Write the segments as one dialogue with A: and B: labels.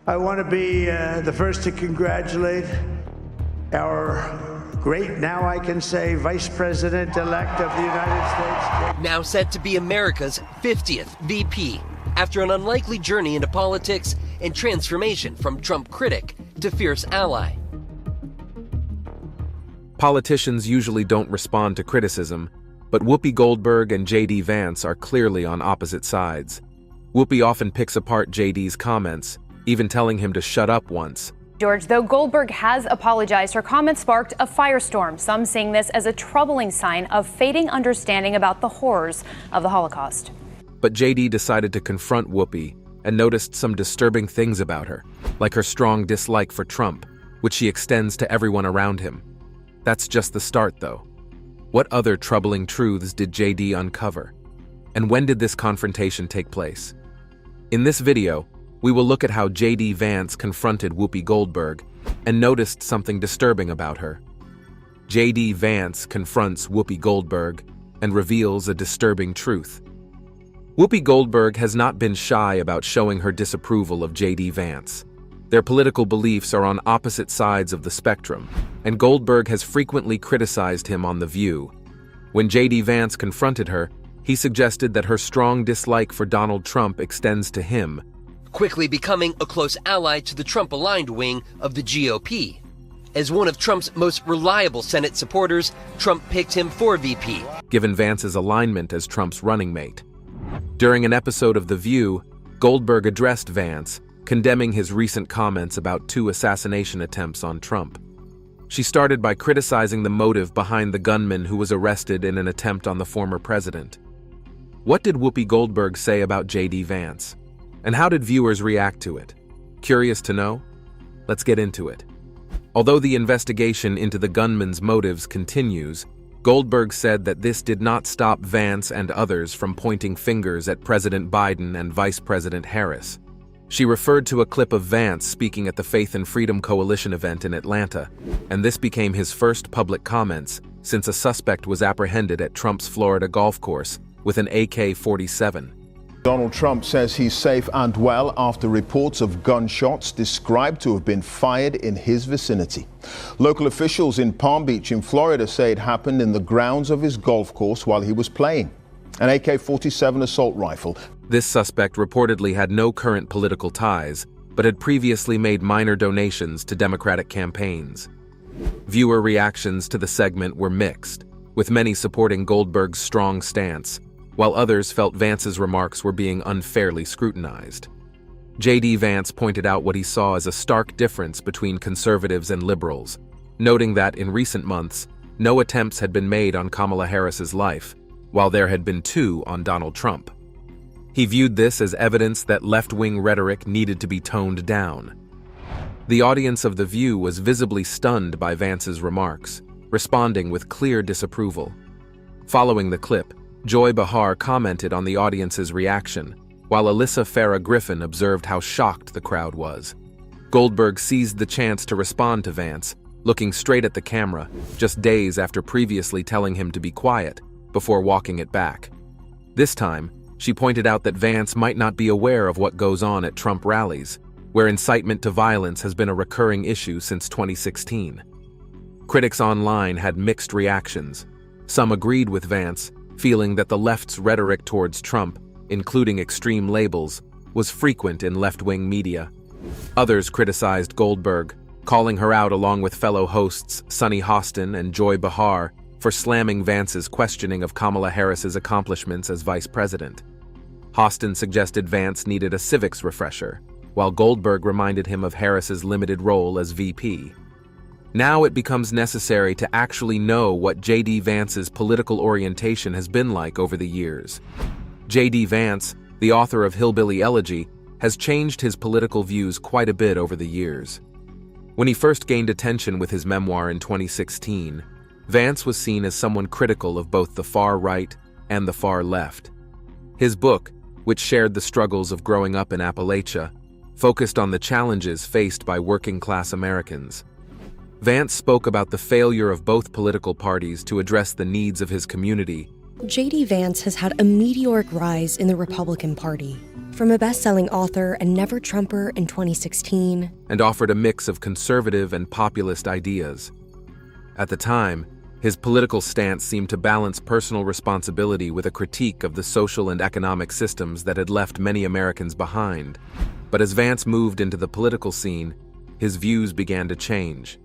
A: I want to be the first to congratulate our great, now I can say, Vice President-elect of the United States.
B: Now set to be America's 50th VP, after an unlikely journey into politics and transformation from Trump critic to fierce ally.
C: Politicians usually don't respond to criticism, but Whoopi Goldberg and J.D. Vance are clearly on opposite sides. Whoopi often picks apart J.D.'s comments, even telling him to shut up once.
D: George, though Goldberg has apologized, her comments sparked a firestorm, some seeing this as a troubling sign of fading understanding about the horrors of the Holocaust.
C: But J.D. decided to confront Whoopi and noticed some disturbing things about her, like her strong dislike for Trump, which she extends to everyone around him. That's just the start, though. What other troubling truths did J.D. uncover? And when did this confrontation take place? In this video, we will look at how J.D. Vance confronted Whoopi Goldberg and noticed something disturbing about her. J.D. Vance confronts Whoopi Goldberg and reveals a disturbing truth. Whoopi Goldberg has not been shy about showing her disapproval of J.D. Vance. Their political beliefs are on opposite sides of the spectrum, and Goldberg has frequently criticized him on The View. When J.D. Vance confronted her, he suggested that her strong dislike for Donald Trump extends to him,
B: quickly becoming a close ally to the Trump-aligned wing of the GOP. As one of Trump's most reliable Senate supporters, Trump picked him for VP,
C: given Vance's alignment as Trump's running mate. During an episode of The View, Goldberg addressed Vance, condemning his recent comments about 2 assassination attempts on Trump. She started by criticizing the motive behind the gunman who was arrested in an attempt on the former president. What did Whoopi Goldberg say about J.D. Vance? And how did viewers react to it? Curious to know? Let's get into it. Although the investigation into the gunman's motives continues, Goldberg said that this did not stop Vance and others from pointing fingers at President Biden and Vice President Harris. She referred to a clip of Vance speaking at the Faith and Freedom Coalition event in Atlanta, and this became his first public comments since a suspect was apprehended at Trump's Florida golf course with an AK-47.
E: Donald Trump says he's safe and well after reports of gunshots described to have been fired in his vicinity. Local officials in Palm Beach in Florida say it happened in the grounds of his golf course while he was playing. An AK-47 assault rifle.
C: This suspect reportedly had no current political ties, but had previously made minor donations to Democratic campaigns. Viewer reactions to the segment were mixed, with many supporting Goldberg's strong stance, while others felt Vance's remarks were being unfairly scrutinized. J.D. Vance pointed out what he saw as a stark difference between conservatives and liberals, noting that in recent months, no attempts had been made on Kamala Harris's life, while there had been 2 on Donald Trump. He viewed this as evidence that left-wing rhetoric needed to be toned down. The audience of The View was visibly stunned by Vance's remarks, responding with clear disapproval. Following the clip, Joy Behar commented on the audience's reaction, while Alyssa Farah Griffin observed how shocked the crowd was. Goldberg seized the chance to respond to Vance, looking straight at the camera, just days after previously telling him to be quiet, before walking it back. This time, she pointed out that Vance might not be aware of what goes on at Trump rallies, where incitement to violence has been a recurring issue since 2016. Critics online had mixed reactions. Some agreed with Vance, feeling that the left's rhetoric towards Trump, including extreme labels, was frequent in left-wing media. Others criticized Goldberg, calling her out along with fellow hosts Sunny Hostin and Joy Behar for slamming Vance's questioning of Kamala Harris's accomplishments as vice president. Hostin suggested Vance needed a civics refresher, while Goldberg reminded him of Harris's limited role as VP. Now it becomes necessary to actually know what J.D. Vance's political orientation has been like over the years. J.D. Vance, the author of Hillbilly Elegy, has changed his political views quite a bit over the years. When he first gained attention with his memoir in 2016, Vance was seen as someone critical of both the far right and the far left. His book, which shared the struggles of growing up in Appalachia, focused on the challenges faced by working-class Americans. Vance spoke about the failure of both political parties to address the needs of his community
F: J.D. Vance has had a meteoric rise in the Republican Party. From a best-selling author and never-Trumper in 2016,
C: and offered a mix of conservative and populist ideas. At the time, his political stance seemed to balance personal responsibility with a critique of the social and economic systems that had left many Americans behind. But as Vance moved into the political scene, his views began to change.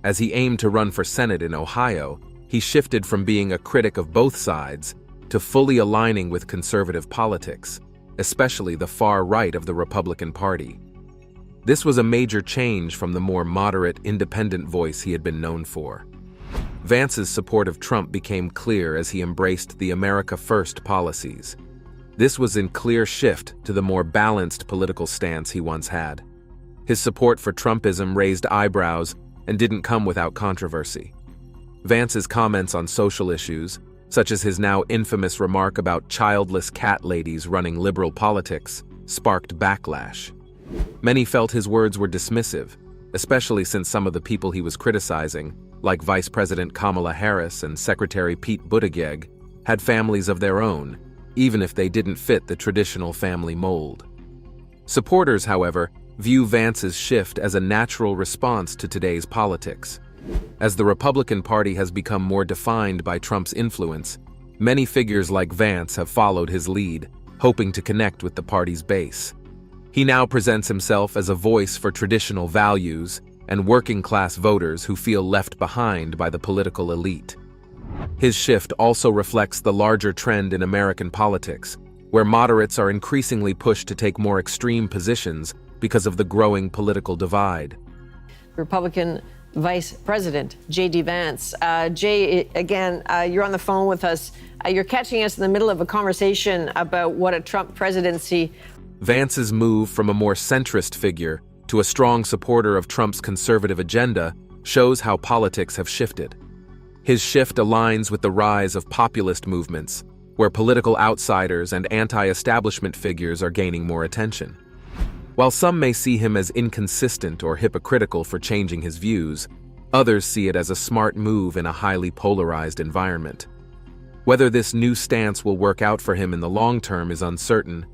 C: As he aimed to run for Senate in Ohio, he shifted from being a critic of both sides to fully aligning with conservative politics, especially the far right of the Republican Party. This was a major change from the more moderate, independent voice he had been known for. Vance's support of Trump became clear as he embraced the America First policies. This was in clear shift to the more balanced political stance he once had. His support for Trumpism raised eyebrows and didn't come without controversy. Vance's comments on social issues, such as his now infamous remark about childless cat ladies running liberal politics, sparked backlash. Many felt his words were dismissive, especially since some of the people he was criticizing, like Vice President Kamala Harris and Secretary Pete Buttigieg, had families of their own, even if they didn't fit the traditional family mold. Supporters, however, view Vance's shift as a natural response to today's politics. As the Republican Party has become more defined by Trump's influence, many figures like Vance have followed his lead, hoping to connect with the party's base. He now presents himself as a voice for traditional values and working-class voters who feel left behind by the political elite. His shift also reflects the larger trend in American politics, where moderates are increasingly pushed to take more extreme positions because of the growing political divide.
G: Republican Vice President J.D. Vance. Jay, again, you're on the phone with us. You're catching us in the middle of a conversation about what a Trump presidency.
C: Vance's move from a more centrist figure to a strong supporter of Trump's conservative agenda shows how politics have shifted. His shift aligns with the rise of populist movements, where political outsiders and anti-establishment figures are gaining more attention. While some may see him as inconsistent or hypocritical for changing his views, others see it as a smart move in a highly polarized environment. Whether this new stance will work out for him in the long term is uncertain,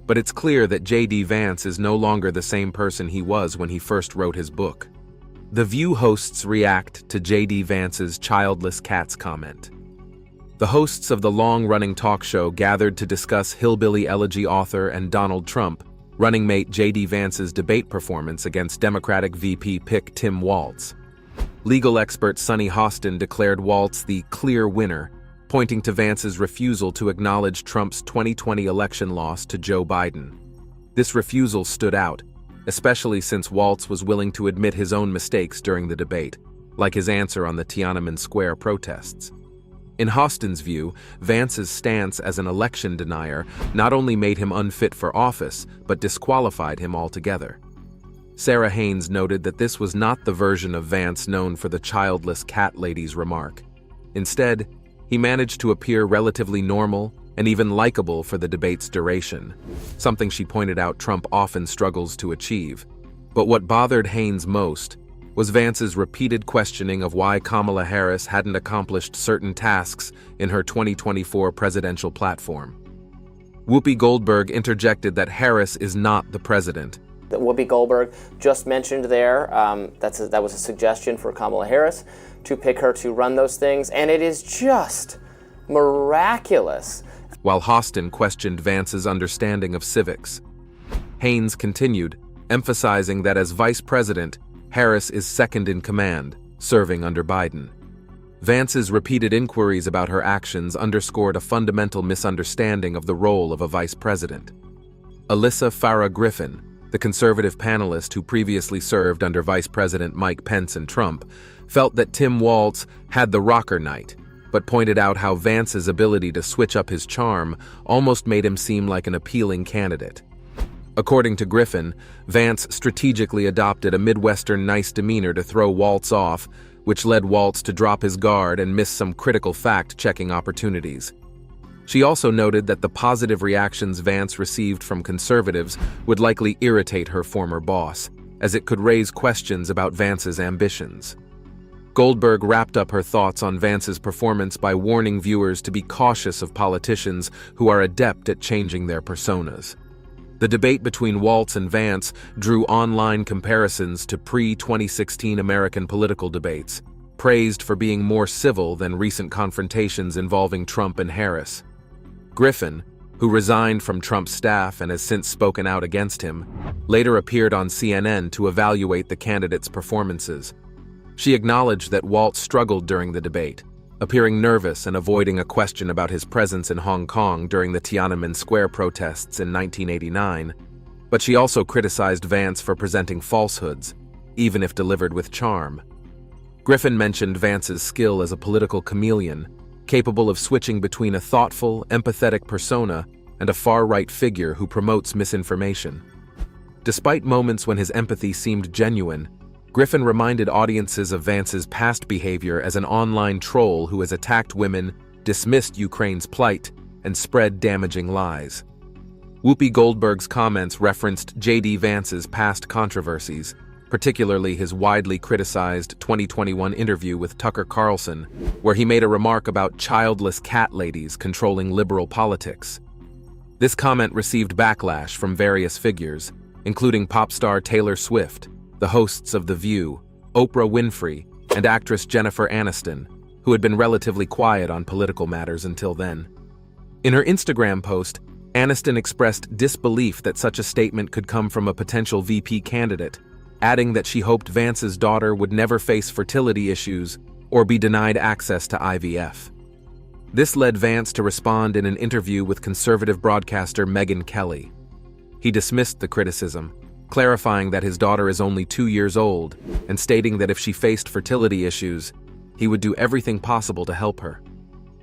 C: but it's clear that J.D. Vance is no longer the same person he was when he first wrote his book. The View hosts react to J.D. Vance's childless cats comment. The hosts of the long-running talk show gathered to discuss hillbilly elegy author and Donald Trump running mate J.D. Vance's debate performance against Democratic VP pick Tim Walz. Legal expert Sunny Hostin declared Walz the clear winner, pointing to Vance's refusal to acknowledge Trump's 2020 election loss to Joe Biden. This refusal stood out, especially since Walz was willing to admit his own mistakes during the debate, like his answer on the Tiananmen Square protests. In Hostin's view, Vance's stance as an election denier not only made him unfit for office, but disqualified him altogether. Sarah Haynes noted that this was not the version of Vance known for the childless cat lady's remark. Instead, he managed to appear relatively normal and even likable for the debate's duration, something she pointed out Trump often struggles to achieve. But what bothered Haynes most was Vance's repeated questioning of why Kamala Harris hadn't accomplished certain tasks in her 2024 presidential platform. Whoopi Goldberg interjected that Harris is not the president.
H: That Whoopi Goldberg just mentioned there, that was a suggestion for Kamala Harris to pick her to run those things, and it is just miraculous.
C: While Hostin questioned Vance's understanding of civics. Haynes continued, emphasizing that as vice president, Harris is second in command, serving under Biden. Vance's repeated inquiries about her actions underscored a fundamental misunderstanding of the role of a vice president. Alyssa Farah Griffin, the conservative panelist who previously served under Vice President Mike Pence and Trump, felt that Tim Walz had the rocker night, but pointed out how Vance's ability to switch up his charm almost made him seem like an appealing candidate. According to Griffin, Vance strategically adopted a Midwestern nice demeanor to throw Walz off, which led Walz to drop his guard and miss some critical fact-checking opportunities. She also noted that the positive reactions Vance received from conservatives would likely irritate her former boss, as it could raise questions about Vance's ambitions. Goldberg wrapped up her thoughts on Vance's performance by warning viewers to be cautious of politicians who are adept at changing their personas. The debate between Waltz and Vance drew online comparisons to pre-2016 American political debates, praised for being more civil than recent confrontations involving Trump and Harris. Griffin, who resigned from Trump's staff and has since spoken out against him, later appeared on CNN to evaluate the candidates' performances. She acknowledged that Waltz struggled during the debate, appearing nervous and avoiding a question about his presence in Hong Kong during the Tiananmen Square protests in 1989, but she also criticized Vance for presenting falsehoods, even if delivered with charm. Griffin mentioned Vance's skill as a political chameleon, capable of switching between a thoughtful, empathetic persona and a far-right figure who promotes misinformation. Despite moments when his empathy seemed genuine, Griffin reminded audiences of Vance's past behavior as an online troll who has attacked women, dismissed Ukraine's plight, and spread damaging lies. Whoopi Goldberg's comments referenced J.D. Vance's past controversies, particularly his widely criticized 2021 interview with Tucker Carlson, where he made a remark about childless cat ladies controlling liberal politics. This comment received backlash from various figures, including pop star Taylor Swift, the hosts of The View, Oprah Winfrey, and actress Jennifer Aniston, who had been relatively quiet on political matters until then. In her Instagram post, Aniston expressed disbelief that such a statement could come from a potential VP candidate, adding that she hoped Vance's daughter would never face fertility issues or be denied access to IVF. This led Vance to respond in an interview with conservative broadcaster Megyn Kelly. He dismissed the criticism, clarifying that his daughter is only 2 years old and stating that if she faced fertility issues, he would do everything possible to help her.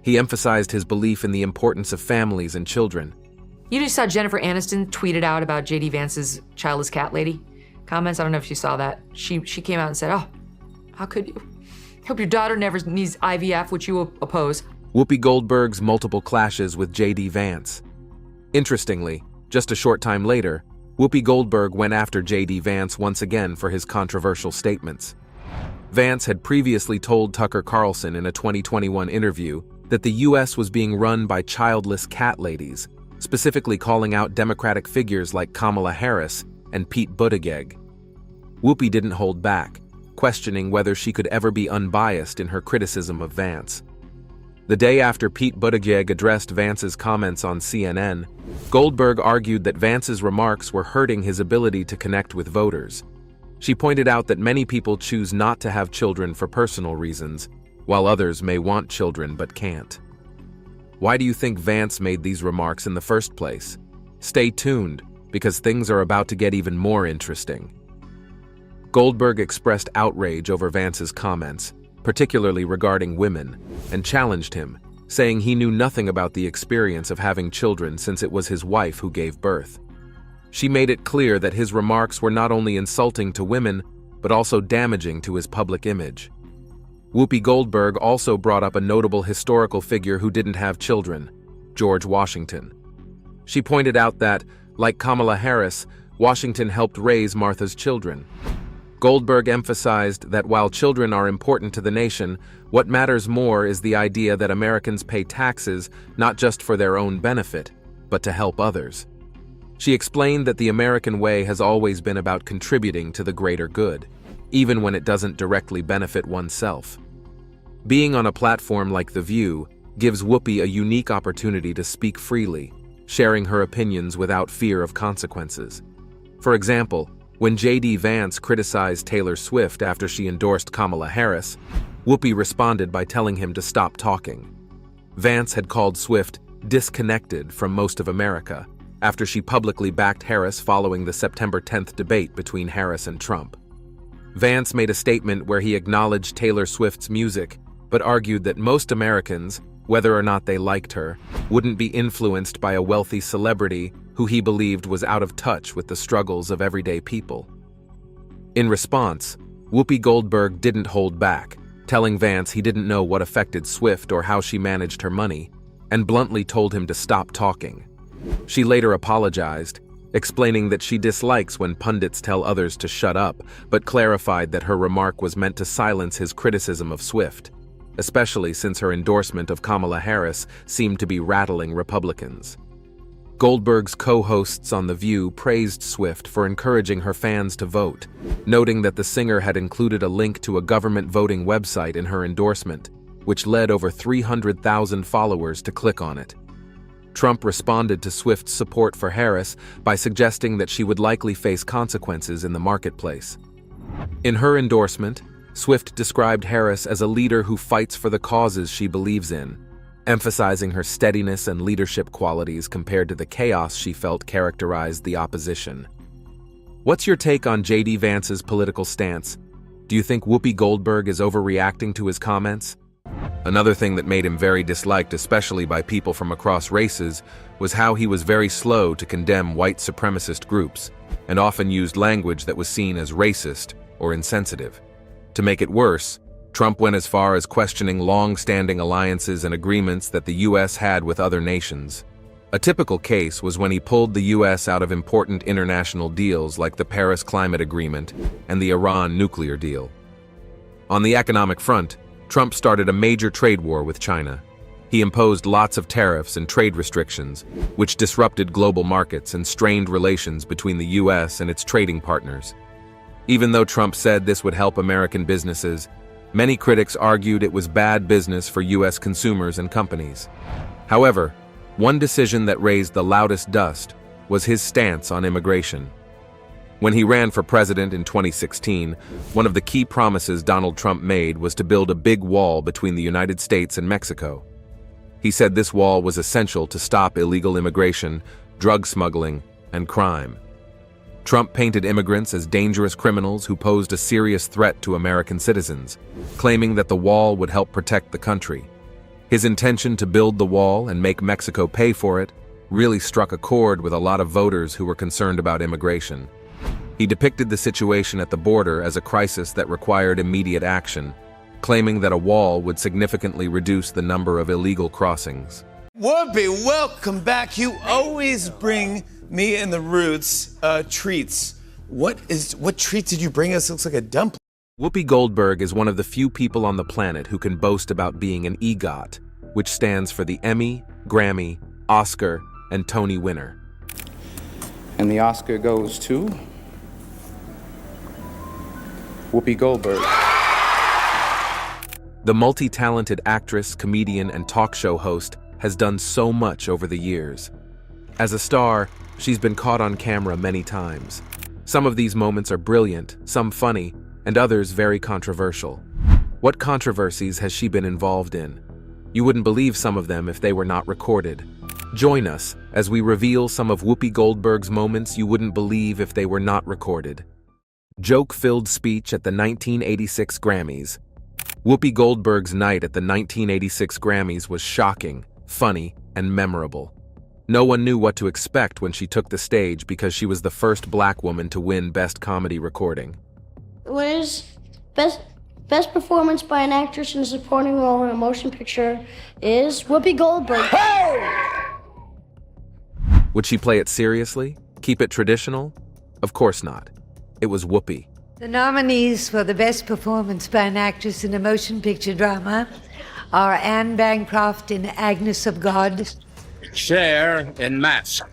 C: He emphasized his belief in the importance of families and children.
I: You just saw Jennifer Aniston tweeted out about J.D. Vance's childless cat lady comments. I don't know if you saw that. She came out and said, "Oh, how could you? Hope your daughter never needs IVF, which you oppose."
C: Whoopi Goldberg's multiple clashes with J.D. Vance. Interestingly, just a short time later, Whoopi Goldberg went after J.D. Vance once again for his controversial statements. Vance had previously told Tucker Carlson in a 2021 interview that the U.S. was being run by childless cat ladies, specifically calling out Democratic figures like Kamala Harris and Pete Buttigieg. Whoopi didn't hold back, questioning whether she could ever be unbiased in her criticism of Vance. The day after Pete Buttigieg addressed Vance's comments on CNN, Goldberg argued that Vance's remarks were hurting his ability to connect with voters. She pointed out that many people choose not to have children for personal reasons, while others may want children but can't. Why do you think Vance made these remarks in the first place? Stay tuned, because things are about to get even more interesting. Goldberg expressed outrage over Vance's comments, particularly regarding women, and challenged him, saying he knew nothing about the experience of having children since it was his wife who gave birth. She made it clear that his remarks were not only insulting to women, but also damaging to his public image. Whoopi Goldberg also brought up a notable historical figure who didn't have children, George Washington. She pointed out that, like Kamala Harris, Washington helped raise Martha's children. Goldberg emphasized that while children are important to the nation, what matters more is the idea that Americans pay taxes not just for their own benefit, but to help others. She explained that the American way has always been about contributing to the greater good, even when it doesn't directly benefit oneself. Being on a platform like The View gives Whoopi a unique opportunity to speak freely, sharing her opinions without fear of consequences. For example, when J.D. Vance criticized Taylor Swift after she endorsed Kamala Harris, Whoopi responded by telling him to stop talking. Vance had called Swift disconnected from most of America after she publicly backed Harris following the September 10th debate between Harris and Trump. Vance made a statement where he acknowledged Taylor Swift's music, but argued that most Americans, whether or not they liked her, wouldn't be influenced by a wealthy celebrity who he believed was out of touch with the struggles of everyday people. In response, Whoopi Goldberg didn't hold back, telling Vance he didn't know what affected Swift or how she managed her money, and bluntly told him to stop talking. She later apologized, explaining that she dislikes when pundits tell others to shut up, but clarified that her remark was meant to silence his criticism of Swift, especially since her endorsement of Kamala Harris seemed to be rattling Republicans. Goldberg's co-hosts on The View praised Swift for encouraging her fans to vote, noting that the singer had included a link to a government voting website in her endorsement, which led over 300,000 followers to click on it. Trump responded to Swift's support for Harris by suggesting that she would likely face consequences in the marketplace. In her endorsement, Swift described Harris as a leader who fights for the causes she believes in, emphasizing her steadiness and leadership qualities compared to the chaos she felt characterized the opposition. What's your take on J.D. Vance's political stance? Do you think Whoopi Goldberg is overreacting to his comments? Another thing that made him very disliked, especially by people from across races, was how he was very slow to condemn white supremacist groups, and often used language that was seen as racist or insensitive. To make it worse, Trump went as far as questioning long-standing alliances and agreements that the U.S. had with other nations. A typical case was when he pulled the U.S. out of important international deals like the Paris Climate Agreement and the Iran nuclear deal. On the economic front, Trump started a major trade war with China. He imposed lots of tariffs and trade restrictions, which disrupted global markets and strained relations between the U.S. and its trading partners. Even though Trump said this would help American businesses, many critics argued it was bad business for U.S. consumers and companies. However, one decision that raised the loudest dust was his stance on immigration. When he ran for president in 2016, one of the key promises Donald Trump made was to build a big wall between the United States and Mexico. He said this wall was essential to stop illegal immigration, drug smuggling, and crime. Trump painted immigrants as dangerous criminals who posed a serious threat to American citizens, claiming that the wall would help protect the country. His intention to build the wall and make Mexico pay for it really struck a chord with a lot of voters who were concerned about immigration. He depicted the situation at the border as a crisis that required immediate action, claiming that a wall would significantly reduce the number of illegal crossings.
J: Whoopi, welcome back. You always bring me and the Roots treats. What treat did you bring us? It looks like a dumpling.
C: Whoopi Goldberg is one of the few people on the planet who can boast about being an EGOT, which stands for the Emmy, Grammy, Oscar, and Tony winner.
K: And the Oscar goes to Whoopi Goldberg.
C: The multi-talented actress, comedian, and talk show host has done so much over the years. As a star, she's been caught on camera many times. Some of these moments are brilliant, some funny, and others very controversial. What controversies has she been involved in? You wouldn't believe some of them if they were not recorded. Join us as we reveal some of Whoopi Goldberg's moments you wouldn't believe if they were not recorded. Joke-filled speech at the 1986 Grammys. Whoopi Goldberg's night at the 1986 Grammys was shocking, funny, and memorable. No one knew what to expect when she took the stage because she was the first black woman to win Best Comedy Recording.
L: Winners best performance by an actress in a supporting role in a motion picture is Whoopi Goldberg. Hey!
C: Would she play it seriously? Keep it traditional? Of course not. It was Whoopi.
M: The nominees for the Best Performance by an Actress in a Motion Picture Drama are Anne Bancroft in Agnes of God,
N: Cher in Musk,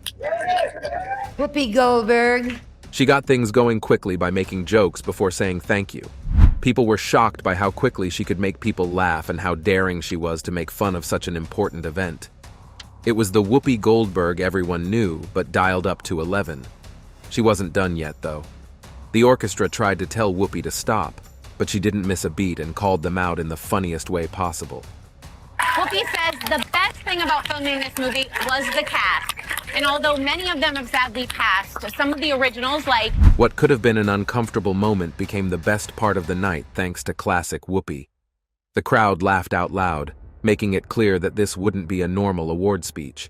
M: Whoopi Goldberg.
C: She got things going quickly by making jokes before saying thank you. People were shocked by how quickly she could make people laugh and how daring she was to make fun of such an important event. It was the Whoopi Goldberg everyone knew, but dialed up to 11. She wasn't done yet, though. The orchestra tried to tell Whoopi to stop, but she didn't miss a beat and called them out in the funniest way possible.
O: Whoopi says the best thing about filming this movie was the cast. And although many of them have sadly passed, some of the originals, like...
C: What could have been an uncomfortable moment became the best part of the night thanks to classic Whoopi. The crowd laughed out loud, making it clear that this wouldn't be a normal award speech.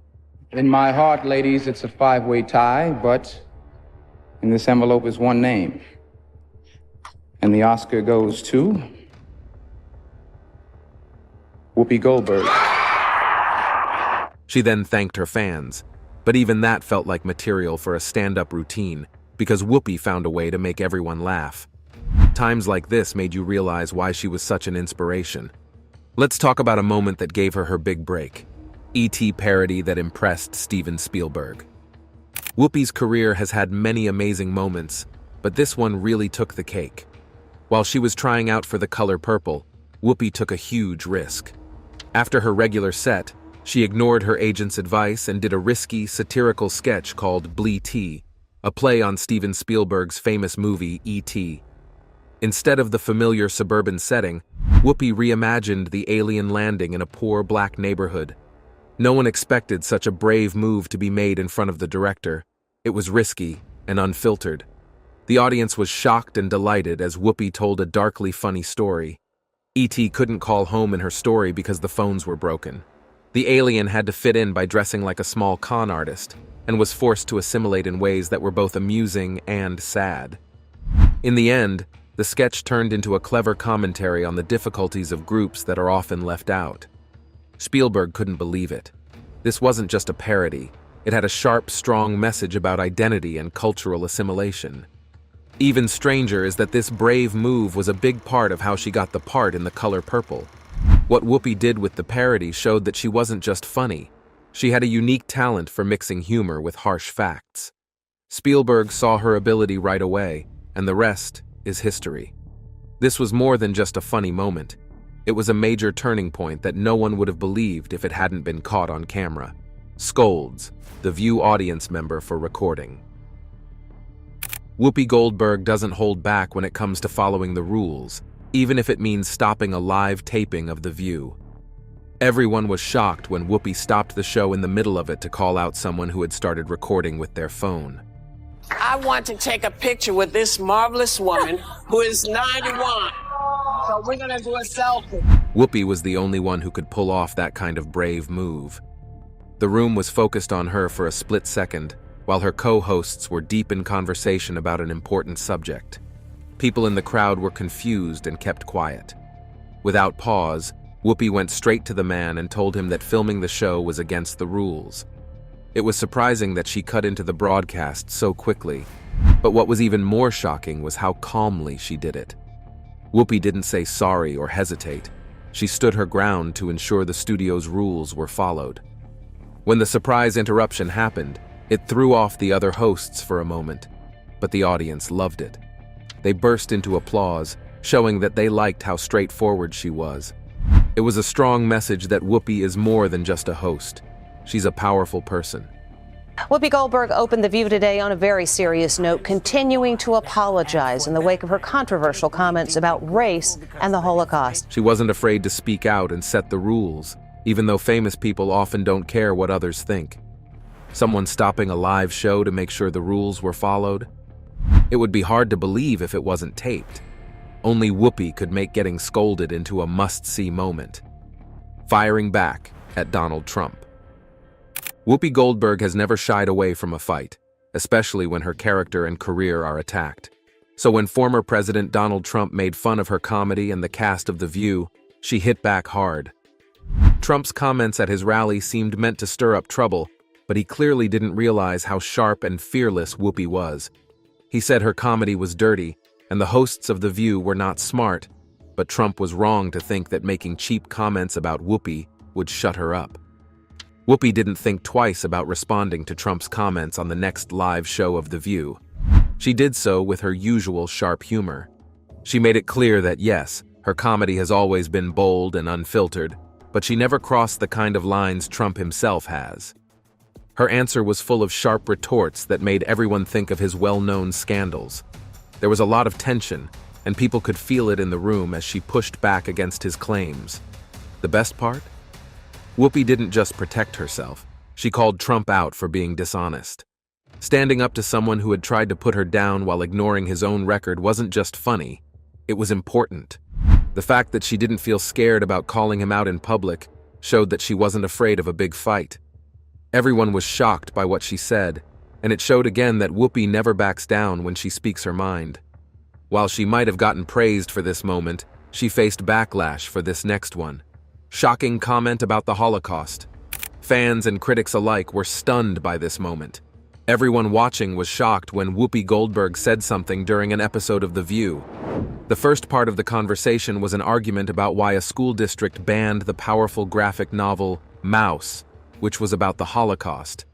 K: In my heart, ladies, it's a 5-way tie, but in this envelope is one name. And the Oscar goes to Whoopi Goldberg.
C: She then thanked her fans. But even that felt like material for a stand-up routine, because Whoopi found a way to make everyone laugh. Times like this made you realize why she was such an inspiration. Let's talk about a moment that gave her big break. E.T. parody that impressed Steven Spielberg. Whoopi's career has had many amazing moments, but this one really took the cake. While she was trying out for the color purple, Whoopi took a huge risk. After her regular set, she ignored her agent's advice and did a risky, satirical sketch called Blee-T, a play on Steven Spielberg's famous movie E.T. Instead of the familiar suburban setting, Whoopi reimagined the alien landing in a poor black neighborhood. No one expected such a brave move to be made in front of the director. It was risky and unfiltered. The audience was shocked and delighted as Whoopi told a darkly funny story. E.T. couldn't call home in her story because the phones were broken. The alien had to fit in by dressing like a small con artist, and was forced to assimilate in ways that were both amusing and sad. In the end, the sketch turned into a clever commentary on the difficulties of groups that are often left out. Spielberg couldn't believe it. This wasn't just a parody. It had a sharp, strong message about identity and cultural assimilation. Even stranger is that this brave move was a big part of how she got the part in The Color Purple. What Whoopi did with the parody showed that she wasn't just funny. She had a unique talent for mixing humor with harsh facts. Spielberg saw her ability right away, and the rest is history. This was more than just a funny moment. It was a major turning point that no one would have believed if it hadn't been caught on camera. Scolds, the View audience member for recording. Whoopi Goldberg doesn't hold back when it comes to following the rules, even if it means stopping a live taping of The View. Everyone was shocked when Whoopi stopped the show in the middle of it to call out someone who had started recording with their phone.
P: I want to take a picture with this marvelous woman who is 91. So we're gonna do a selfie.
C: Whoopi was the only one who could pull off that kind of brave move. The room was focused on her for a split second, while her co-hosts were deep in conversation about an important subject. People in the crowd were confused and kept quiet. Without pause, Whoopi went straight to the man and told him that filming the show was against the rules. It was surprising that she cut into the broadcast so quickly, but what was even more shocking was how calmly she did it. Whoopi didn't say sorry or hesitate. She stood her ground to ensure the studio's rules were followed. When the surprise interruption happened, it threw off the other hosts for a moment, but the audience loved it. They burst into applause, showing that they liked how straightforward she was. It was a strong message that Whoopi is more than just a host. She's a powerful person.
Q: Whoopi Goldberg opened The View today on a very serious note, continuing to apologize in the wake of her controversial comments about race and the Holocaust.
C: She wasn't afraid to speak out and set the rules, even though famous people often don't care what others think. Someone stopping a live show to make sure the rules were followed? It would be hard to believe if it wasn't taped. Only Whoopi could make getting scolded into a must-see moment. Firing back at Donald Trump. Whoopi Goldberg has never shied away from a fight, especially when her character and career are attacked. So when former President Donald Trump made fun of her comedy and the cast of The View, she hit back hard. Trump's comments at his rally seemed meant to stir up trouble, but he clearly didn't realize how sharp and fearless Whoopi was. He said her comedy was dirty, and the hosts of The View were not smart, but Trump was wrong to think that making cheap comments about Whoopi would shut her up. Whoopi didn't think twice about responding to Trump's comments on the next live show of The View. She did so with her usual sharp humor. She made it clear that yes, her comedy has always been bold and unfiltered, but she never crossed the kind of lines Trump himself has. Her answer was full of sharp retorts that made everyone think of his well-known scandals. There was a lot of tension, and people could feel it in the room as she pushed back against his claims. The best part? Whoopi didn't just protect herself. She called Trump out for being dishonest. Standing up to someone who had tried to put her down while ignoring his own record wasn't just funny, it was important. The fact that she didn't feel scared about calling him out in public showed that she wasn't afraid of a big fight. Everyone was shocked by what she said, and it showed again that Whoopi never backs down when she speaks her mind. While she might have gotten praised for this moment, she faced backlash for this next one. Shocking comment about the Holocaust. Fans and critics alike were stunned by this moment. Everyone watching was shocked when Whoopi Goldberg said something during an episode of The View. The first part of the conversation was an argument about why a school district banned the powerful graphic novel Mouse, which was about the Holocaust.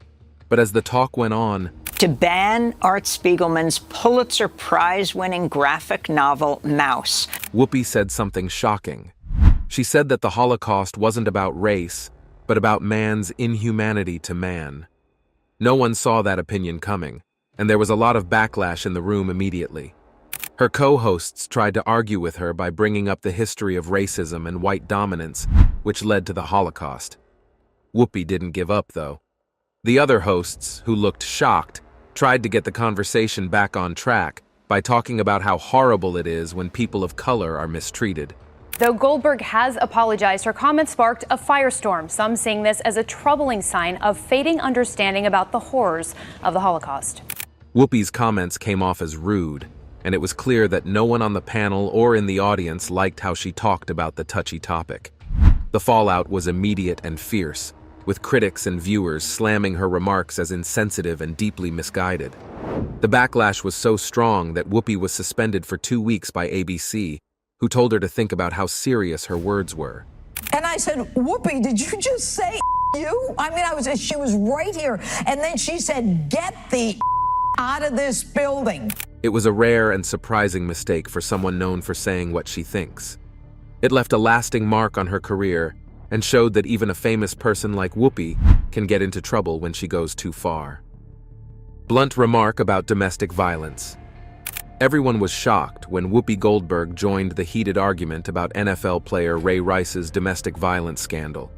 C: But as the talk went on,
R: to ban Art Spiegelman's Pulitzer Prize-winning graphic novel Mouse,
C: Whoopi said something shocking. She said that the Holocaust wasn't about race, but about man's inhumanity to man. No one saw that opinion coming, and there was a lot of backlash in the room immediately. Her co-hosts tried to argue with her by bringing up the history of racism and white dominance, which led to the Holocaust. Whoopi didn't give up, though. The other hosts, who looked shocked, tried to get the conversation back on track by talking about how horrible it is when people of color are mistreated.
D: Though Goldberg has apologized, her comments sparked a firestorm, some seeing this as a troubling sign of fading understanding about the horrors of the Holocaust.
C: Whoopi's comments came off as rude, and it was clear that no one on the panel or in the audience liked how she talked about the touchy topic. The fallout was immediate and fierce, with critics and viewers slamming her remarks as insensitive and deeply misguided. The backlash was so strong that Whoopi was suspended for 2 weeks by ABC, who told her to think about how serious her words were.
S: And I said, Whoopi, did you just say you? I mean, she was right here. And then she said, get the out of this building.
C: It was a rare and surprising mistake for someone known for saying what she thinks. It left a lasting mark on her career and showed that even a famous person like Whoopi can get into trouble when she goes too far. Blunt remark about domestic violence. Everyone was shocked when Whoopi Goldberg joined the heated argument about NFL player Ray Rice's domestic violence scandal.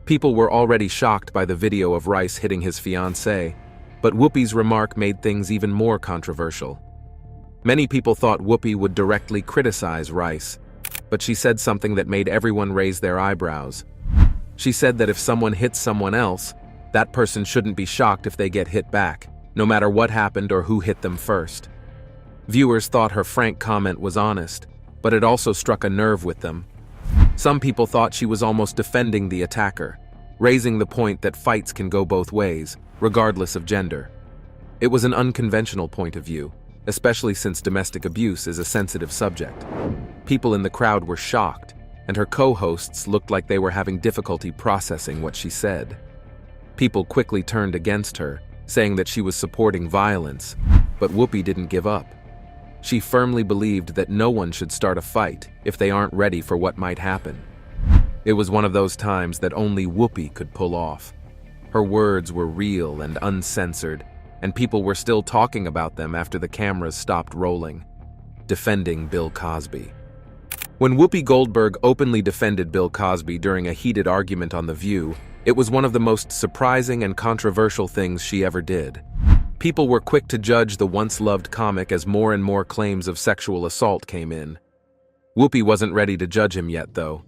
C: People were already shocked by the video of Rice hitting his fiancée, but Whoopi's remark made things even more controversial. Many people thought Whoopi would directly criticize Rice, but she said something that made everyone raise their eyebrows. She said that if someone hits someone else, that person shouldn't be shocked if they get hit back, no matter what happened or who hit them first. Viewers thought her frank comment was honest, but it also struck a nerve with them. Some people thought she was almost defending the attacker, raising the point that fights can go both ways, regardless of gender. It was an unconventional point of view, especially since domestic abuse is a sensitive subject. People in the crowd were shocked, and her co-hosts looked like they were having difficulty processing what she said. People quickly turned against her, saying that she was supporting violence, but Whoopi didn't give up. She firmly believed that no one should start a fight if they aren't ready for what might happen. It was one of those times that only Whoopi could pull off. Her words were real and uncensored, and people were still talking about them after the cameras stopped rolling. Defending Bill Cosby. When Whoopi Goldberg openly defended Bill Cosby during a heated argument on The View, it was one of the most surprising and controversial things she ever did. People were quick to judge the once-loved comic as more and more claims of sexual assault came in. Whoopi wasn't ready to judge him yet, though.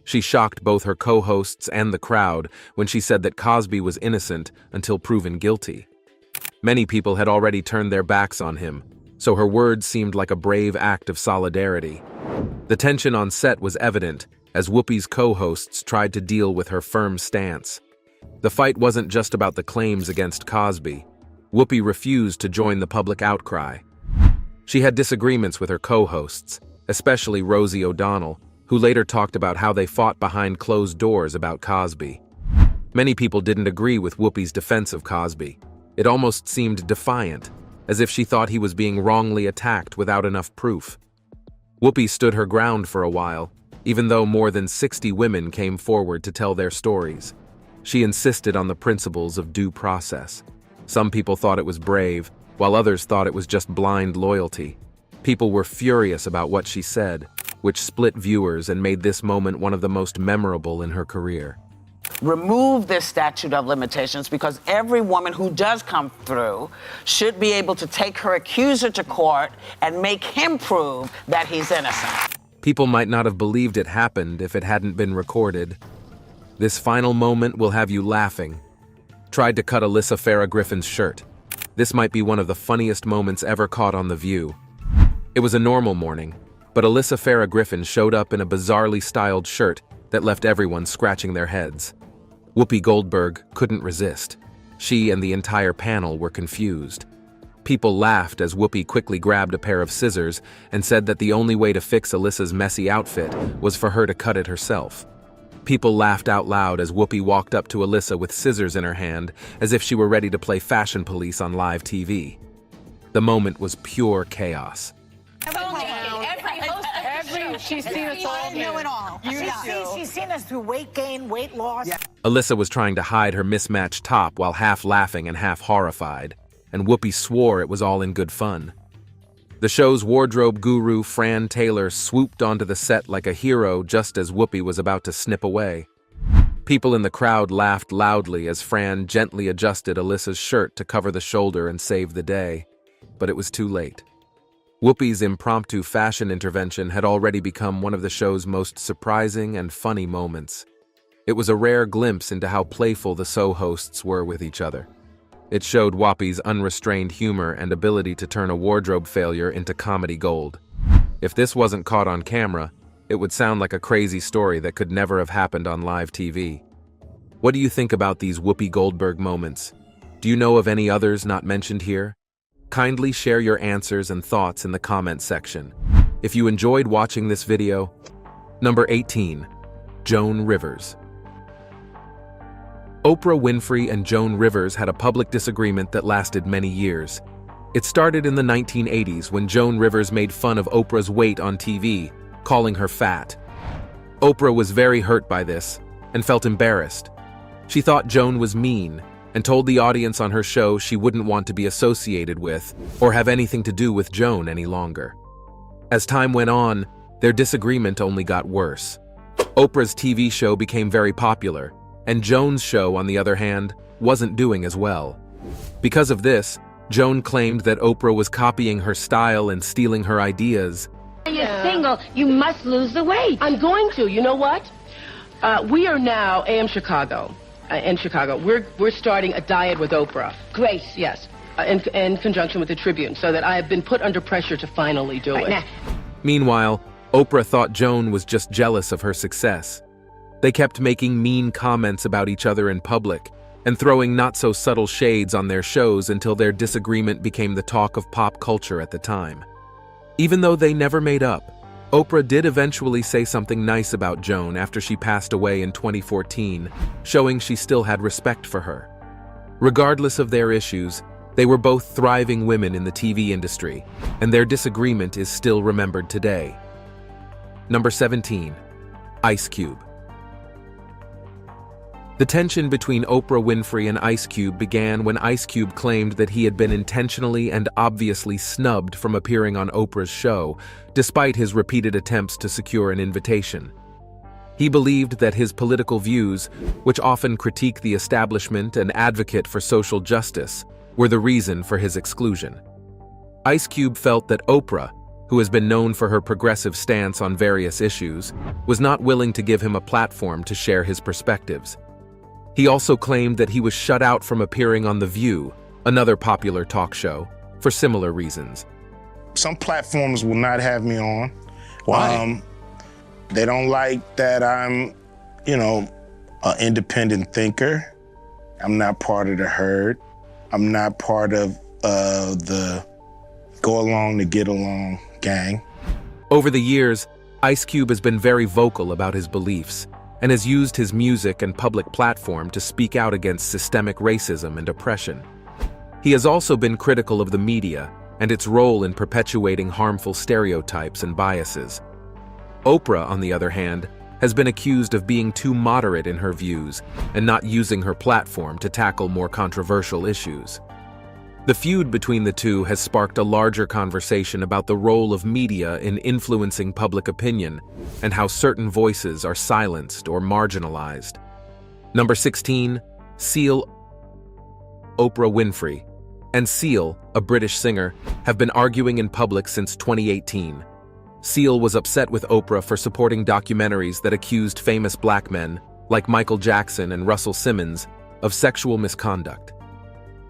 C: She shocked both her co-hosts and the crowd when she said that Cosby was innocent until proven guilty. Many people had already turned their backs on him, so her words seemed like a brave act of solidarity. The tension on set was evident as Whoopi's co-hosts tried to deal with her firm stance. The fight wasn't just about the claims against Cosby. Whoopi refused to join the public outcry. She had disagreements with her co-hosts, especially Rosie O'Donnell, who later talked about how they fought behind closed doors about Cosby. Many people didn't agree with Whoopi's defense of Cosby. It almost seemed defiant, as if she thought he was being wrongly attacked without enough proof. Whoopi stood her ground for a while, even though more than 60 women came forward to tell their stories. She insisted on the principles of due process. Some people thought it was brave, while others thought it was just blind loyalty. People were furious about what she said, which split viewers and made this moment one of the most memorable in her career.
T: Remove this statute of limitations because every woman who does come through should be able to take her accuser to court and make him prove that he's innocent.
C: People might not have believed it happened if it hadn't been recorded. This final moment will have you laughing. Tried to cut Alyssa Farah Griffin's shirt. This might be one of the funniest moments ever caught on The View. It was a normal morning, but Alyssa Farah Griffin showed up in a bizarrely styled shirt that left everyone scratching their heads. Whoopi Goldberg couldn't resist. She and the entire panel were confused. People laughed as Whoopi quickly grabbed a pair of scissors and said that the only way to fix Alyssa's messy outfit was for her to cut it herself. People laughed out loud as Whoopi walked up to Alyssa with scissors in her hand, as if she were ready to play fashion police on live TV. The moment was pure chaos.
U: She's seen us all. I know it all. She's seen us through weight gain, weight loss.
C: Alyssa was trying to hide her mismatched top while half laughing and half horrified, and Whoopi swore it was all in good fun. The show's wardrobe guru, Fran Taylor, swooped onto the set like a hero just as Whoopi was about to snip away. People in the crowd laughed loudly as Fran gently adjusted Alyssa's shirt to cover the shoulder and save the day, but it was too late. Whoopi's impromptu fashion intervention had already become one of the show's most surprising and funny moments. It was a rare glimpse into how playful the show hosts were with each other. It showed Whoopi's unrestrained humor and ability to turn a wardrobe failure into comedy gold. If this wasn't caught on camera, it would sound like a crazy story that could never have happened on live TV. What do you think about these Whoopi Goldberg moments? Do you know of any others not mentioned here? Kindly share your answers and thoughts in the comments section. If you enjoyed watching this video, Number 18, Joan Rivers. Oprah Winfrey and Joan Rivers had a public disagreement that lasted many years. It started in the 1980s when Joan Rivers made fun of Oprah's weight on TV, calling her fat. Oprah was very hurt by this and felt embarrassed. She thought Joan was mean and told the audience on her show she wouldn't want to be associated with or have anything to do with Joan any longer. As time went on, their disagreement only got worse. Oprah's TV show became very popular, and Joan's show, on the other hand, wasn't doing as well. Because of this, Joan claimed that Oprah was copying her style and stealing her ideas.
V: You're single, you must lose the weight. I'm going to. You know what? We are now AM Chicago. In Chicago, we're starting a diet with Oprah. Great. Yes, in conjunction with the Tribune, so that I have been put under pressure to finally do it. Now.
C: Meanwhile, Oprah thought Joan was just jealous of her success. They kept making mean comments about each other in public and throwing not-so-subtle shades on their shows until their disagreement became the talk of pop culture at the time. Even though they never made up, Oprah did eventually say something nice about Joan after she passed away in 2014, showing she still had respect for her. Regardless of their issues, they were both thriving women in the TV industry, and their disagreement is still remembered today. Number 17, Ice Cube. The tension between Oprah Winfrey and Ice Cube began when Ice Cube claimed that he had been intentionally and obviously snubbed from appearing on Oprah's show, despite his repeated attempts to secure an invitation. He believed that his political views, which often critique the establishment and advocate for social justice, were the reason for his exclusion. Ice Cube felt that Oprah, who has been known for her progressive stance on various issues, was not willing to give him a platform to share his perspectives. He also claimed that he was shut out from appearing on The View, another popular talk show, for similar reasons.
W: Some platforms will not have me on.
J: Why?
W: They don't like that I'm, an independent thinker. I'm not part of the herd. I'm not part of the go along to get along gang.
C: Over the years, Ice Cube has been very vocal about his beliefs and has used his music and public platform to speak out against systemic racism and oppression. He has also been critical of the media and its role in perpetuating harmful stereotypes and biases. Oprah, on the other hand, has been accused of being too moderate in her views and not using her platform to tackle more controversial issues. The feud between the two has sparked a larger conversation about the role of media in influencing public opinion and how certain voices are silenced or marginalized. Number 16, Seal. Oprah Winfrey and Seal, a British singer, have been arguing in public since 2018. Seal was upset with Oprah for supporting documentaries that accused famous black men, like Michael Jackson and Russell Simmons, of sexual misconduct.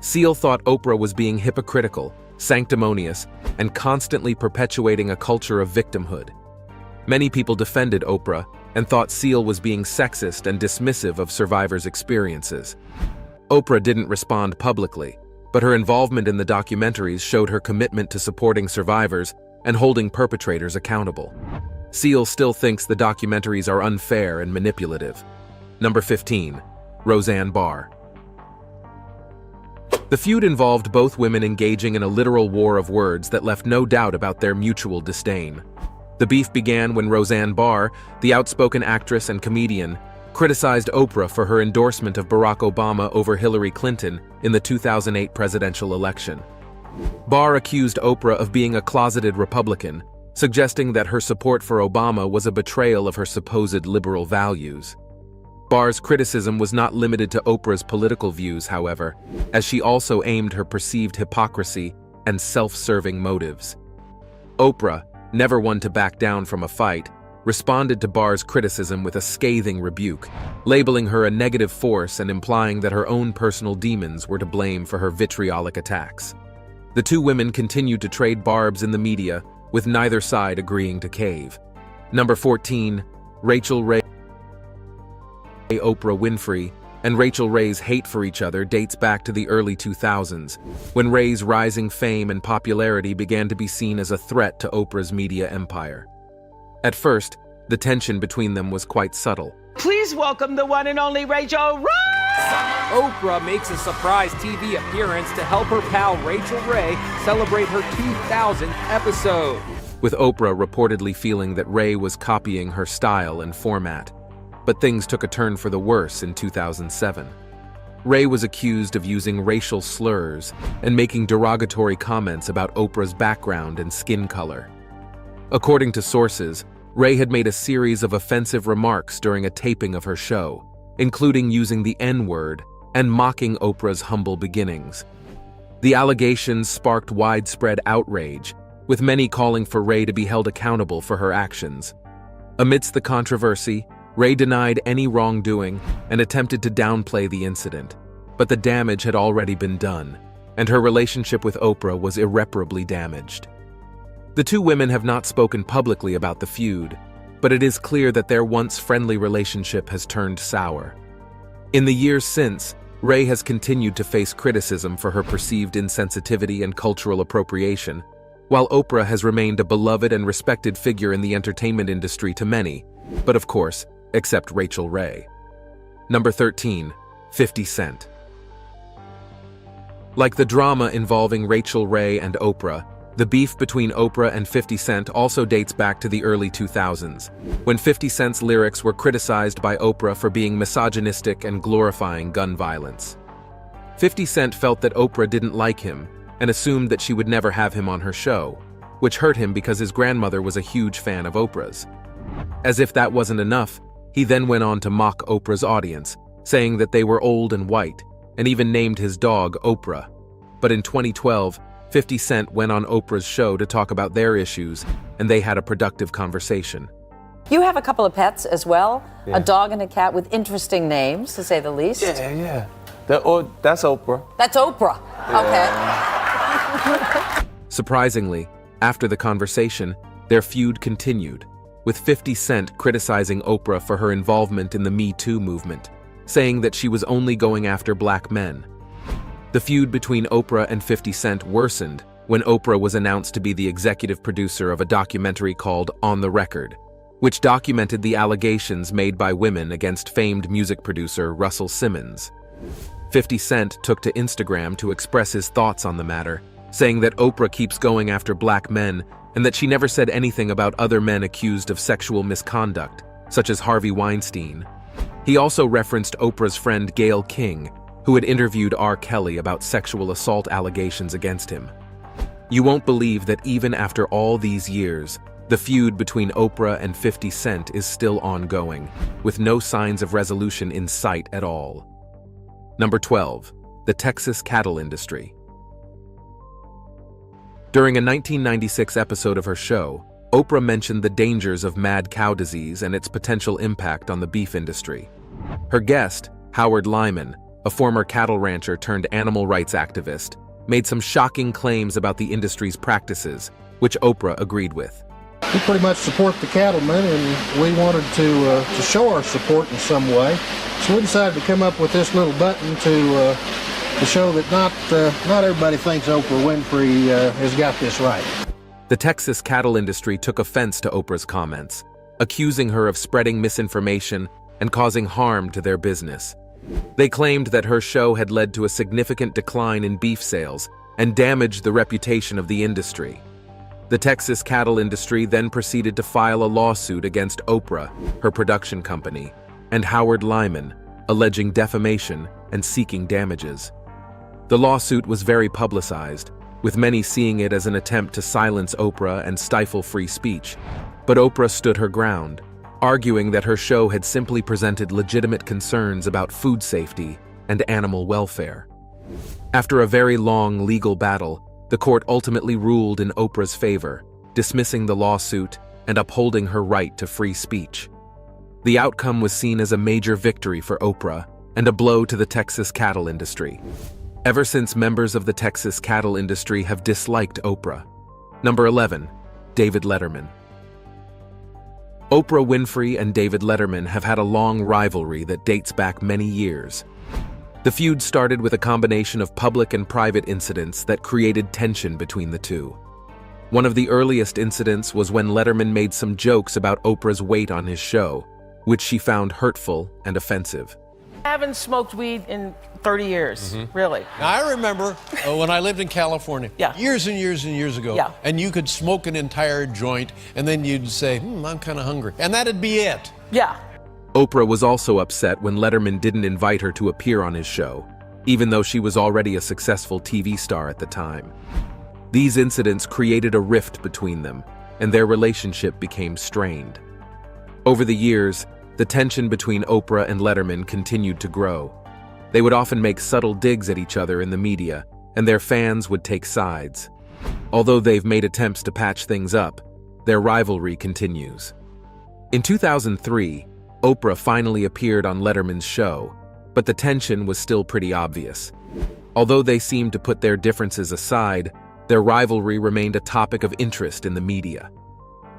C: Seal thought Oprah was being hypocritical, sanctimonious, and constantly perpetuating a culture of victimhood. Many people defended Oprah, and thought Seal was being sexist and dismissive of survivors' experiences. Oprah didn't respond publicly, but her involvement in the documentaries showed her commitment to supporting survivors and holding perpetrators accountable. Seal still thinks the documentaries are unfair and manipulative. Number 15. Roseanne Barr. The feud involved both women engaging in a literal war of words that left no doubt about their mutual disdain. The beef began when Roseanne Barr, the outspoken actress and comedian, criticized Oprah for her endorsement of Barack Obama over Hillary Clinton in the 2008 presidential election. Barr accused Oprah of being a closeted Republican, suggesting that her support for Obama was a betrayal of her supposed liberal values. Barr's criticism was not limited to Oprah's political views, however, as she also aimed her perceived hypocrisy and self-serving motives. Oprah, never one to back down from a fight, responded to Barr's criticism with a scathing rebuke, labeling her a negative force and implying that her own personal demons were to blame for her vitriolic attacks. The two women continued to trade barbs in the media, with neither side agreeing to cave. Number 14. Rachel Ray. Oprah Winfrey and Rachel Ray's hate for each other dates back to the early 2000s, when Ray's rising fame and popularity began to be seen as a threat to Oprah's media empire. At first, the tension between them was quite subtle.
A: Please welcome the one and only Rachel Ray! Oprah makes a surprise TV appearance to help her pal Rachel Ray celebrate her 2000th episode.
C: With Oprah reportedly feeling that Ray was copying her style and format. But things took a turn for the worse in 2007. Ray was accused of using racial slurs and making derogatory comments about Oprah's background and skin color. According to sources, Ray had made a series of offensive remarks during a taping of her show, including using the N-word and mocking Oprah's humble beginnings. The allegations sparked widespread outrage, with many calling for Ray to be held accountable for her actions. Amidst the controversy, Ray denied any wrongdoing and attempted to downplay the incident, but the damage had already been done, and her relationship with Oprah was irreparably damaged. The two women have not spoken publicly about the feud, but it is clear that their once friendly relationship has turned sour. In the years since, Ray has continued to face criticism for her perceived insensitivity and cultural appropriation, while Oprah has remained a beloved and respected figure in the entertainment industry to many, but of course, except Rachel Ray. Number 13. 50 Cent. Like the drama involving Rachel Ray and Oprah, the beef between Oprah and 50 Cent also dates back to the early 2000s, when 50 Cent's lyrics were criticized by Oprah for being misogynistic and glorifying gun violence. 50 Cent felt that Oprah didn't like him and assumed that she would never have him on her show, which hurt him because his grandmother was a huge fan of Oprah's. As if that wasn't enough, he then went on to mock Oprah's audience, saying that they were old and white, and even named his dog Oprah. But in 2012, 50 Cent went on Oprah's show to talk about their issues, and they had a productive conversation.
B: You have a couple of pets as well, a dog and a cat with interesting names, to say the least.
E: Yeah. That's Oprah.
B: That's Oprah. Okay.
C: Surprisingly, after the conversation, their feud continued, with 50 Cent criticizing Oprah for her involvement in the Me Too movement, saying that she was only going after black men. The feud between Oprah and 50 Cent worsened when Oprah was announced to be the executive producer of a documentary called On the Record, which documented the allegations made by women against famed music producer Russell Simmons. 50 Cent took to Instagram to express his thoughts on the matter, saying that Oprah keeps going after black men and that she never said anything about other men accused of sexual misconduct, such as Harvey Weinstein. He also referenced Oprah's friend Gayle King, who had interviewed R. Kelly about sexual assault allegations against him. You won't believe that even after all these years, the feud between Oprah and 50 Cent is still ongoing, with no signs of resolution in sight at all. Number 12. The Texas cattle industry. During a 1996 episode of her show, Oprah mentioned the dangers of mad cow disease and its potential impact on the beef industry. Her guest, Howard Lyman, a former cattle rancher turned animal rights activist, made some shocking claims about the industry's practices, which Oprah agreed with.
F: we pretty much support the cattlemen, and we wanted to show our support in some way. So we decided to come up with this little button to show that not everybody thinks Oprah Winfrey has got this right.
C: The Texas cattle industry took offense to Oprah's comments, accusing her of spreading misinformation and causing harm to their business. They claimed that her show had led to a significant decline in beef sales and damaged the reputation of the industry. The Texas cattle industry then proceeded to file a lawsuit against Oprah, her production company, and Howard Lyman, alleging defamation and seeking damages. The lawsuit was very publicized, with many seeing it as an attempt to silence Oprah and stifle free speech. But Oprah stood her ground, arguing that her show had simply presented legitimate concerns about food safety and animal welfare. After a very long legal battle, the court ultimately ruled in Oprah's favor, dismissing the lawsuit and upholding her right to free speech. The outcome was seen as a major victory for Oprah and a blow to the Texas cattle industry. Ever since, members of the Texas cattle industry have disliked Oprah. Number 11, David Letterman. Oprah Winfrey and David Letterman have had a long rivalry that dates back many years. The feud started with a combination of public and private incidents that created tension between the two. One of the earliest incidents was when Letterman made some jokes about Oprah's weight on his show, which she found hurtful and offensive.
P: I haven't smoked weed in 30 years, really.
G: Now, I remember when I lived in California, years and years and years ago, and you could smoke an entire joint, and then you'd say, I'm kind of hungry, and that'd be it.
P: Yeah.
C: Oprah was also upset when Letterman didn't invite her to appear on his show, even though she was already a successful TV star at the time. These incidents created a rift between them, and their relationship became strained. Over the years, the tension between Oprah and Letterman continued to grow. They would often make subtle digs at each other in the media, and their fans would take sides. Although they've made attempts to patch things up, their rivalry continues. In 2003, Oprah finally appeared on Letterman's show, but the tension was still pretty obvious. Although they seemed to put their differences aside, their rivalry remained a topic of interest in the media.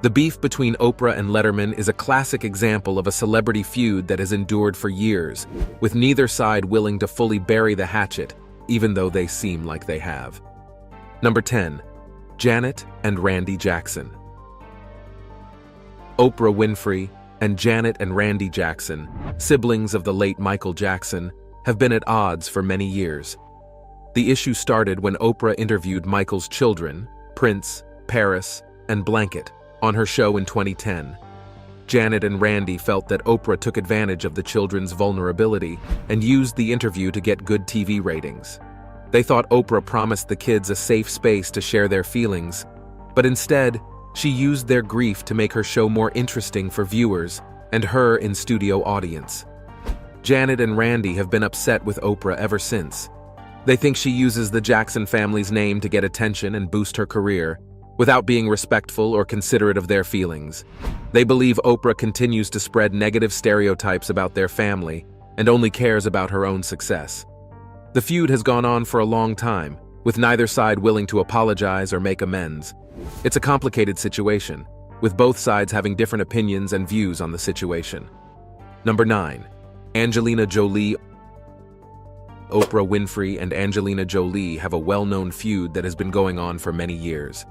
C: The beef between Oprah and Letterman is a classic example of a celebrity feud that has endured for years, with neither side willing to fully bury the hatchet, even though they seem like they have. Number 10, Janet and Randy Jackson. Oprah Winfrey and Janet and Randy Jackson, siblings of the late Michael Jackson, have been at odds for many years. The issue started when Oprah interviewed Michael's children, Prince, Paris, and Blanket, on her show in 2010. Janet and Randy felt that Oprah took advantage of the children's vulnerability and used the interview to get good TV ratings. They thought Oprah promised the kids a safe space to share their feelings, but instead, she used their grief to make her show more interesting for viewers and her in-studio audience. Janet and Randy have been upset with Oprah ever since. They think she uses the Jackson family's name to get attention and boost her career, without being respectful or considerate of their feelings. They believe Oprah continues to spread negative stereotypes about their family and only cares about her own success. The feud has gone on for a long time, with neither side willing to apologize or make amends. It's a complicated situation, with both sides having different opinions and views on the situation. Number 9, Angelina Jolie. Oprah Winfrey and Angelina Jolie have a well-known feud that has been going on for many years.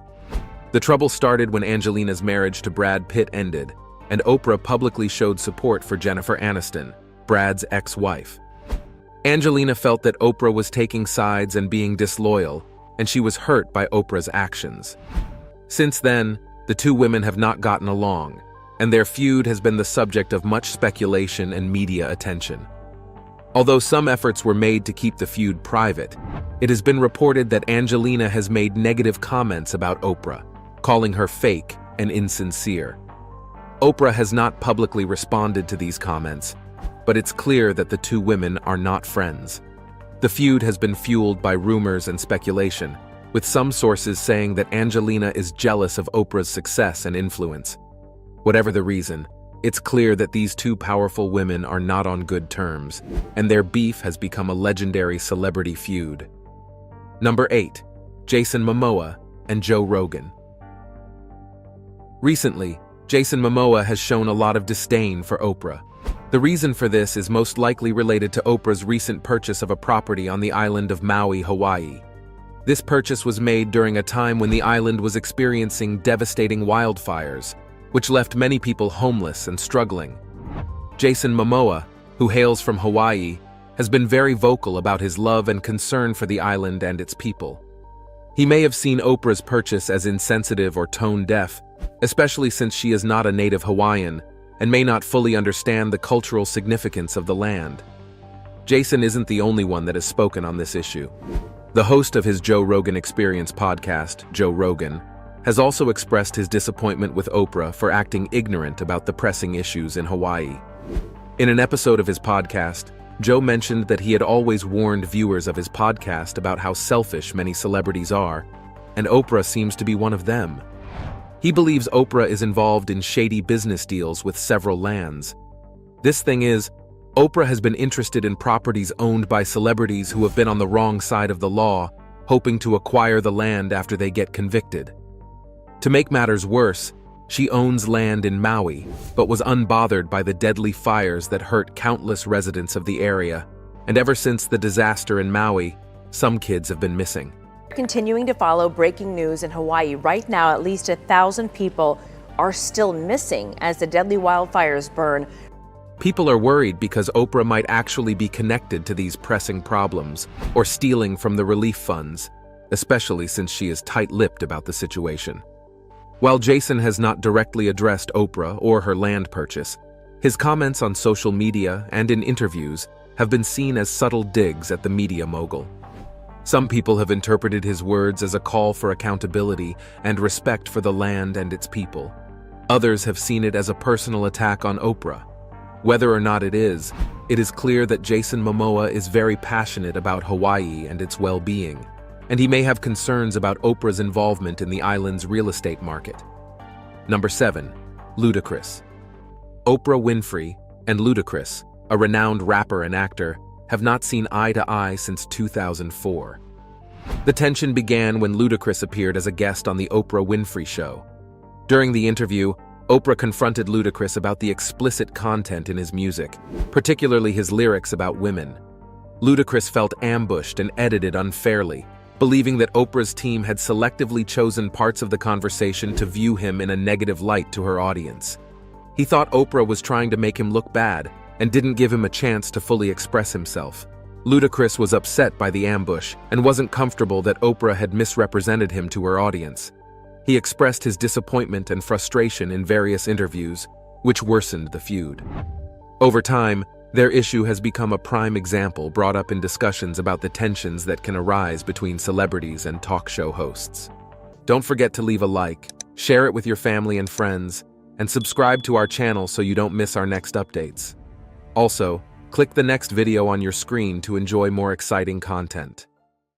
C: The trouble started when Angelina's marriage to Brad Pitt ended, and Oprah publicly showed support for Jennifer Aniston, Brad's ex-wife. Angelina felt that Oprah was taking sides and being disloyal, and she was hurt by Oprah's actions. Since then, the two women have not gotten along, and their feud has been the subject of much speculation and media attention. Although some efforts were made to keep the feud private, it has been reported that Angelina has made negative comments about Oprah, calling her fake and insincere. Oprah has not publicly responded to these comments, but it's clear that the two women are not friends. The feud has been fueled by rumors and speculation, with some sources saying that Angelina is jealous of Oprah's success and influence. Whatever the reason, it's clear that these two powerful women are not on good terms, and their beef has become a legendary celebrity feud. Number 8, Jason Momoa and Joe Rogan. Recently, Jason Momoa has shown a lot of disdain for Oprah. The reason for this is most likely related to Oprah's recent purchase of a property on the island of Maui, Hawaii. This purchase was made during a time when the island was experiencing devastating wildfires, which left many people homeless and struggling. Jason Momoa, who hails from Hawaii, has been very vocal about his love and concern for the island and its people. He may have seen Oprah's purchase as insensitive or tone-deaf, especially since she is not a native Hawaiian and may not fully understand the cultural significance of the land. Jason isn't the only one that has spoken on this issue. The host of his Joe Rogan Experience podcast, Joe Rogan, has also expressed his disappointment with Oprah for acting ignorant about the pressing issues in Hawaii. In an episode of his podcast, Joe mentioned that he had always warned viewers of his podcast about how selfish many celebrities are, and Oprah seems to be one of them. He believes Oprah is involved in shady business deals with several lands. This thing is, Oprah has been interested in properties owned by celebrities who have been on the wrong side of the law, hoping to acquire the land after they get convicted. To make matters worse, she owns land in Maui, but was unbothered by the deadly fires that hurt countless residents of the area, and ever since the disaster in Maui, some kids have been missing.
H: Continuing to follow breaking news in Hawaii. Right now, at least 1,000 people are still missing as the deadly wildfires burn.
C: People are worried because Oprah might actually be connected to these pressing problems or stealing from the relief funds, especially since she is tight-lipped about the situation. While Jason has not directly addressed Oprah or her land purchase, his comments on social media and in interviews have been seen as subtle digs at the media mogul. Some people have interpreted his words as a call for accountability and respect for the land and its people. Others have seen it as a personal attack on Oprah. Whether or not it is clear that Jason Momoa is very passionate about Hawaii and its well-being, and he may have concerns about Oprah's involvement in the island's real estate market. Number 7. Ludacris. Oprah Winfrey and Ludacris, a renowned rapper and actor, have not seen eye to eye since 2004. The tension began when Ludacris appeared as a guest on the Oprah Winfrey Show. During the interview, Oprah confronted Ludacris about the explicit content in his music, particularly his lyrics about women. Ludacris felt ambushed and edited unfairly, believing that Oprah's team had selectively chosen parts of the conversation to view him in a negative light to her audience. He thought Oprah was trying to make him look bad and didn't give him a chance to fully express himself. Ludacris was upset by the ambush and wasn't comfortable that Oprah had misrepresented him to her audience. He expressed his disappointment and frustration in various interviews, which worsened the feud. Over time, their issue has become a prime example brought up in discussions about the tensions that can arise between celebrities and talk show hosts. Don't forget to leave a like, share it with your family and friends, and subscribe to our channel so you don't miss our next updates. Also, click the next video on your screen to enjoy more exciting content.